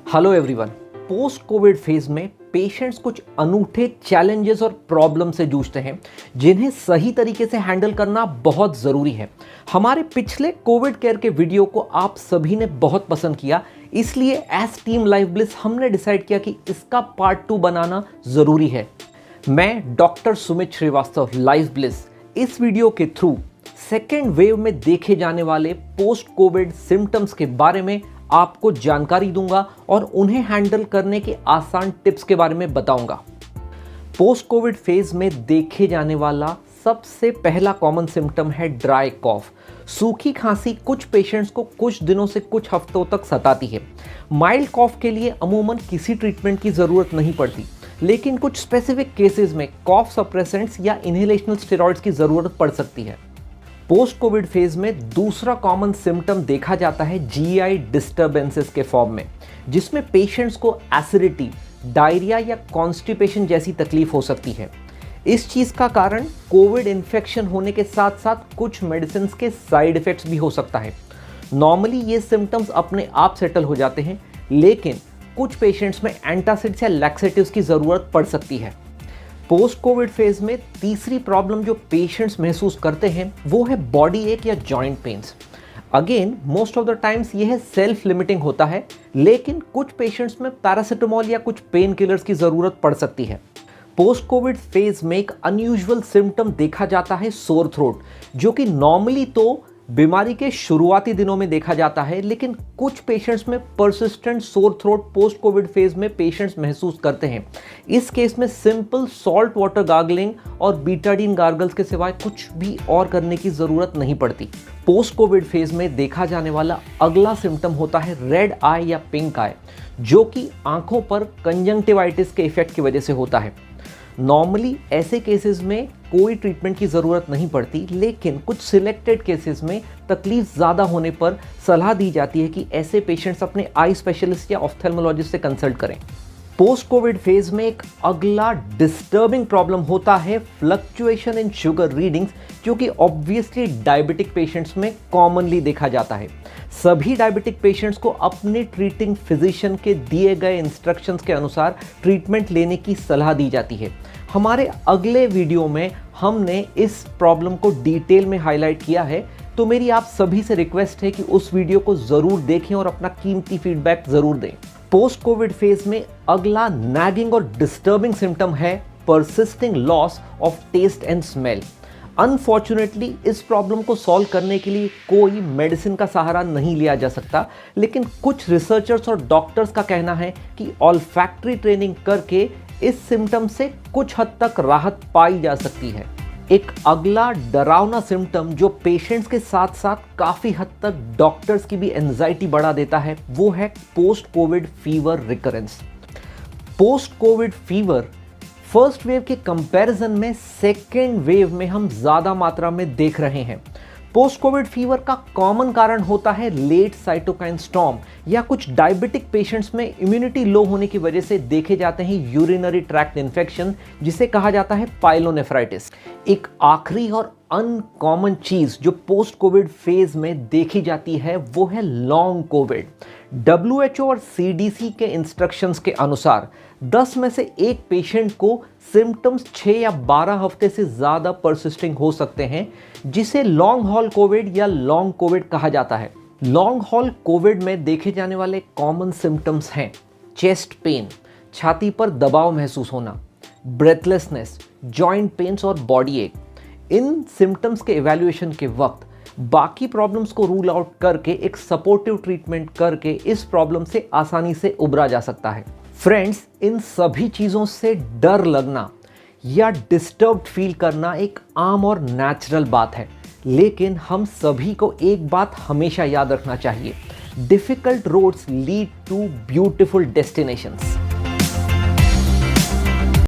Hello everyone. Post Covid phase में patients कुछ अनूठे चैलेंजेस और प्रॉब्लम से जूझते हैं जिन्हें सही तरीके से हैंडल करना बहुत ज़रूरी है। हमारे पिछले कोविड केयर के वीडियो को आप सभी ने बहुत पसंद किया, इसलिए एज टीम लाइफ ब्लिस हमने डिसाइड किया कि इसका पार्ट 2 बनाना ज़रूरी है। मैं doctor Sumit Srivastava Life Bliss इस वीडियो के थ्रू सेकेंड वेव में देखे जाने वाले पोस्ट कोविड सिम्टम्स के बारे में आपको जानकारी दूंगा और उन्हें हैंडल करने के आसान टिप्स के बारे में बताऊंगा। पोस्ट कोविड फेज में देखे जाने वाला सबसे पहला कॉमन सिम्टम है ड्राई कॉफ। सूखी खांसी कुछ पेशेंट्स को कुछ दिनों से कुछ हफ्तों तक सताती है। माइल्ड कॉफ के लिए अमूमन किसी ट्रीटमेंट की ज़रूरत नहीं पड़ती, लेकिन कुछ स्पेसिफिक केसेस में कॉफ सप्रेसेंट्स या इनहेलेशनल स्टेरॉइड्स की ज़रूरत पड़ सकती है। पोस्ट कोविड फेज में दूसरा कॉमन सिम्टम देखा जाता है जीआई डिस्टर्बेंसेस के फॉर्म में, जिसमें पेशेंट्स को एसिडिटी, डायरिया या कॉन्स्टिपेशन जैसी तकलीफ हो सकती है। इस चीज़ का कारण कोविड इन्फेक्शन होने के साथ साथ कुछ मेडिसिन के साइड इफ़ेक्ट्स भी हो सकता है। नॉर्मली ये सिम्टम्स अपने आप सेटल हो जाते हैं, लेकिन कुछ पेशेंट्स में एंटासिड्स या लैक्सेटिव्स की ज़रूरत पड़ सकती है। पोस्ट कोविड फेज में तीसरी प्रॉब्लम जो पेशेंट्स महसूस करते हैं वो है बॉडी एक या joint pains. Again most of the times ये है सेल्फ लिमिटिंग होता है, लेकिन कुछ पेशेंट्स में पैरासिटामोल या कुछ पेन किलर्स की ज़रूरत पड़ सकती है। पोस्ट कोविड फेज में एक अनयूजुअल सिम्टम देखा जाता है सोर थ्रोट, जो कि नॉर्मली तो बीमारी के शुरुआती दिनों में देखा जाता है, लेकिन कुछ पेशेंट्स में persistent sore throat post Covid phase में पेशेंट्स महसूस करते हैं। इस केस में सिंपल सॉल्ट वाटर गार्गलिंग और बीटाडीन गार्गल्स के सिवाय कुछ भी और करने की ज़रूरत नहीं पड़ती। पोस्ट कोविड फेज में देखा जाने वाला अगला सिम्टम होता है रेड आई या पिंक आई, जो कि आंखों पर कंजंक्टिवाइटिस के इफेक्ट की वजह से होता है। नॉर्मली ऐसे केसेस में कोई ट्रीटमेंट की ज़रूरत नहीं पड़ती, लेकिन कुछ सिलेक्टेड केसेस में तकलीफ ज़्यादा होने पर सलाह दी जाती है कि ऐसे पेशेंट्स अपने आई स्पेशलिस्ट या ऑफ्थेल्मोलॉजिस्ट से कंसल्ट करें। पोस्ट कोविड फेज में एक अगला डिस्टर्बिंग प्रॉब्लम होता है फ्लक्चुएशन इन शुगर रीडिंग्स, जो कि ऑब्वियसली डायबिटिक पेशेंट्स में कॉमनली देखा जाता है। सभी डायबिटिक पेशेंट्स को अपने ट्रीटिंग फिजिशियन के दिए गए इंस्ट्रक्शंस के अनुसार ट्रीटमेंट लेने की सलाह दी जाती है। हमारे अगले वीडियो में हमने इस प्रॉब्लम को डिटेल में हाईलाइट किया है, तो मेरी आप सभी से रिक्वेस्ट है कि उस वीडियो को ज़रूर देखें और अपना कीमती फीडबैक ज़रूर दें। पोस्ट कोविड फेज में अगला नैगिंग और डिस्टर्बिंग सिम्टम है persisting loss of taste and smell. Unfortunately इस प्रॉब्लम को सॉल्व करने के लिए कोई मेडिसिन का सहारा नहीं लिया जा सकता, लेकिन कुछ रिसर्चर्स और डॉक्टर्स का कहना है कि ऑल्फैक्टरी ट्रेनिंग करके इस सिम्टम से कुछ हद तक राहत पाई जा सकती है। एक अगला डरावना सिम्टम जो पेशेंट्स के साथ साथ काफ़ी हद तक डॉक्टर्स की भी एंजाइटी बढ़ा देता है वो है post Covid fever recurrence. Post Covid fever first wave के कंपैरिजन में सेकेंड वेव में हम ज़्यादा मात्रा में देख रहे हैं। पोस्ट कोविड फीवर का कॉमन कारण होता है लेट साइटोकाइन स्टॉर्म या कुछ डायबिटिक पेशेंट्स में इम्यूनिटी लो होने की वजह से देखे जाते हैं यूरिनरी ट्रैक्ट इन्फेक्शन, जिसे कहा जाता है पाइलोनेफ्राइटिस। एक आखिरी और अनकॉमन चीज़ जो पोस्ट कोविड फेज में देखी जाती है वो है लॉन्ग कोविड। WHO और CDC के इंस्ट्रक्शंस के अनुसार 10 में से एक पेशेंट को सिम्टम्स 6 या 12 हफ्ते से ज़्यादा परसिस्टिंग हो सकते हैं, जिसे लॉन्ग हॉल कोविड या लॉन्ग कोविड कहा जाता है। लॉन्ग हॉल कोविड में देखे जाने वाले कॉमन सिम्टम्स हैं चेस्ट पेन, छाती पर दबाव महसूस होना, ब्रेथलेसनेस, जॉइंट पेन्स और बॉडी एक। इन सिम्टम्स के इवैल्यूएशन के वक्त बाकी प्रॉब्लम्स को रूल आउट करके एक सपोर्टिव ट्रीटमेंट करके इस प्रॉब्लम से आसानी से उबरा जा सकता है। फ्रेंड्स, इन सभी चीज़ों से डर लगना या डिस्टर्ब्ड फील करना एक आम और नेचुरल बात है, लेकिन हम सभी को एक बात हमेशा याद रखना चाहिए, difficult roads lead to beautiful destinations.